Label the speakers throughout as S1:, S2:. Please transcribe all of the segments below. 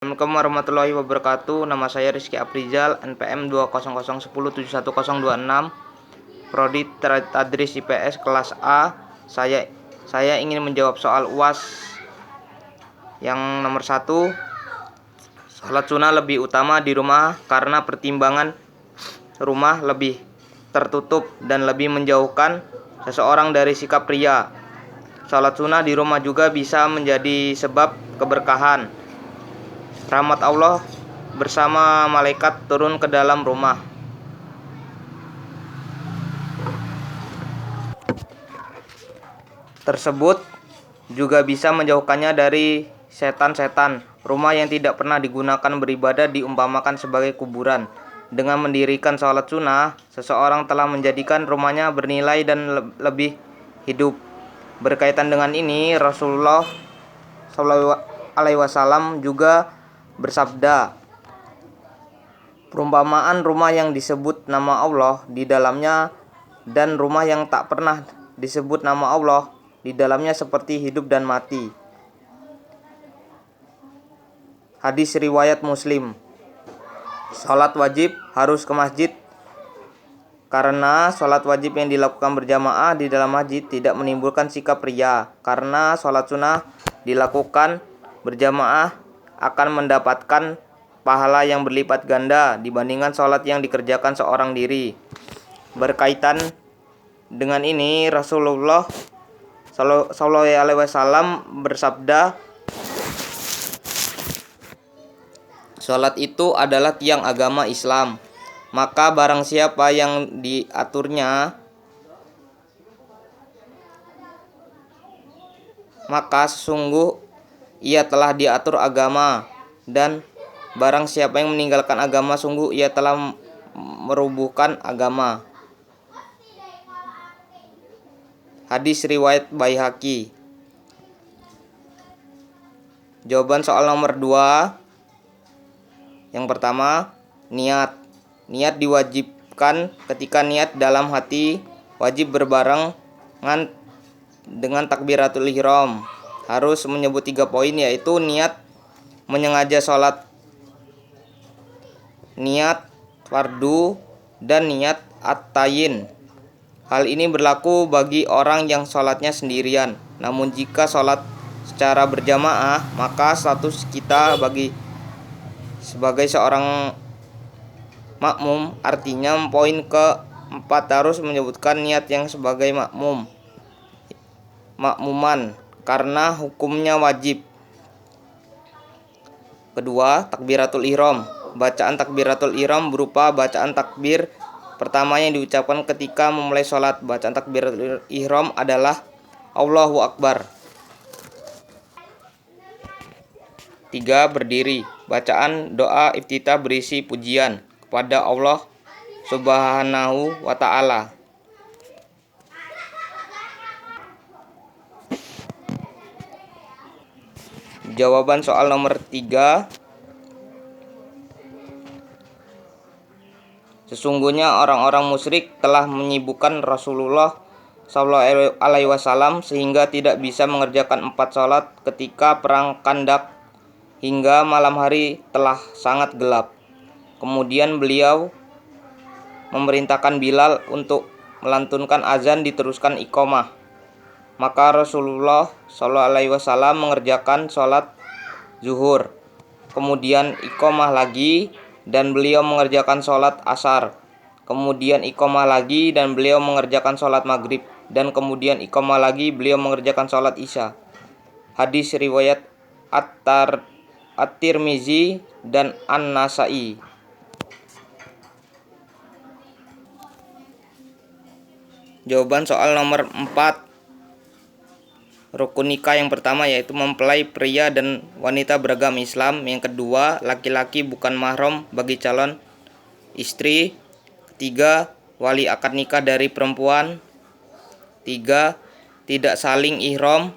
S1: Assalamualaikum warahmatullahi wabarakatuh. Nama saya Rizky Aprizal, NPM 200107126, Prodi Tadris IPS kelas A. Saya ingin menjawab soal UAS yang nomor 1. Salat sunnah lebih utama di rumah karena pertimbangan rumah lebih tertutup dan lebih menjauhkan seseorang dari sikap ria. Salat sunnah di rumah juga bisa menjadi sebab keberkahan. Rahmat Allah bersama malaikat turun ke dalam rumah. Tersebut juga bisa menjauhkannya dari setan-setan. Rumah yang tidak pernah digunakan beribadah diumpamakan sebagai kuburan. Dengan mendirikan sholat sunnah, seseorang telah menjadikan rumahnya bernilai dan lebih hidup. Berkaitan dengan ini, Rasulullah SAW juga bersabda, perumpamaan rumah yang disebut nama Allah di dalamnya dan rumah yang tak pernah disebut nama Allah di dalamnya seperti hidup dan mati. Hadis riwayat Muslim. Salat wajib harus ke masjid karena salat wajib yang dilakukan berjamaah di dalam masjid tidak menimbulkan sikap ria. Karena salat sunnah dilakukan berjamaah akan mendapatkan pahala yang berlipat ganda dibandingkan sholat yang dikerjakan seorang diri. Berkaitan dengan ini, Rasulullah SAW bersabda, sholat itu adalah tiang agama Islam. Maka barang siapa yang diaturnya, maka sesungguh ia telah diatur agama, dan barang siapa yang meninggalkan agama, sungguh ia telah merubuhkan agama. Hadis riwayat Baihaqi. Jawaban soal nomor 2. Yang pertama, niat. Niat diwajibkan ketika niat dalam hati wajib berbarengan dengan takbiratul ihram. Harus menyebut 3 poin, yaitu niat menyengaja sholat, niat fardu, dan niat at-tayin. Hal ini berlaku bagi orang yang sholatnya sendirian. Namun jika sholat secara berjamaah, maka status kita sebagai seorang makmum. Artinya poin ke-4 harus menyebutkan niat yang sebagai makmuman karena hukumnya wajib. Kedua, takbiratul ihram. Bacaan takbiratul ihram berupa bacaan takbir pertama yang diucapkan ketika memulai sholat. Bacaan takbiratul ihram adalah Allahu Akbar. 3. Berdiri. Bacaan doa iftitah berisi pujian kepada Allah Subhanahu wa ta'ala. Jawaban soal nomor 3. Sesungguhnya orang-orang musyrik telah menyibukkan Rasulullah SAW sehingga tidak bisa mengerjakan 4 sholat ketika perang Khandak hingga malam hari telah sangat gelap. Kemudian beliau memerintahkan Bilal untuk melantunkan azan diteruskan iqamah. Maka Rasulullah SAW mengerjakan sholat zuhur, kemudian iqamah lagi, dan beliau mengerjakan sholat asar, kemudian iqamah lagi, dan beliau mengerjakan sholat maghrib, dan kemudian iqamah lagi, beliau mengerjakan sholat isya. Hadis riwayat At-Tirmizi dan An-Nasai. Jawaban soal nomor 4. Rukun nikah yang pertama yaitu mempelai pria dan wanita beragama Islam. Yang kedua, laki-laki bukan mahram bagi calon istri. Ketiga, wali akad nikah dari perempuan. 3. Tidak saling ihram.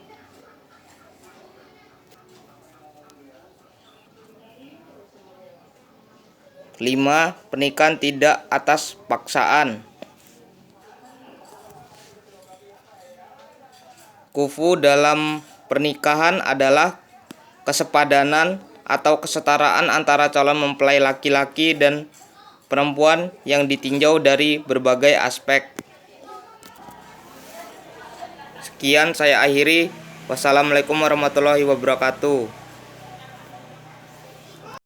S1: 5. Pernikahan tidak atas paksaan. Kufu dalam pernikahan adalah kesepadanan atau kesetaraan antara calon mempelai laki-laki dan perempuan yang ditinjau dari berbagai aspek. Sekian saya akhiri. Wassalamualaikum warahmatullahi wabarakatuh.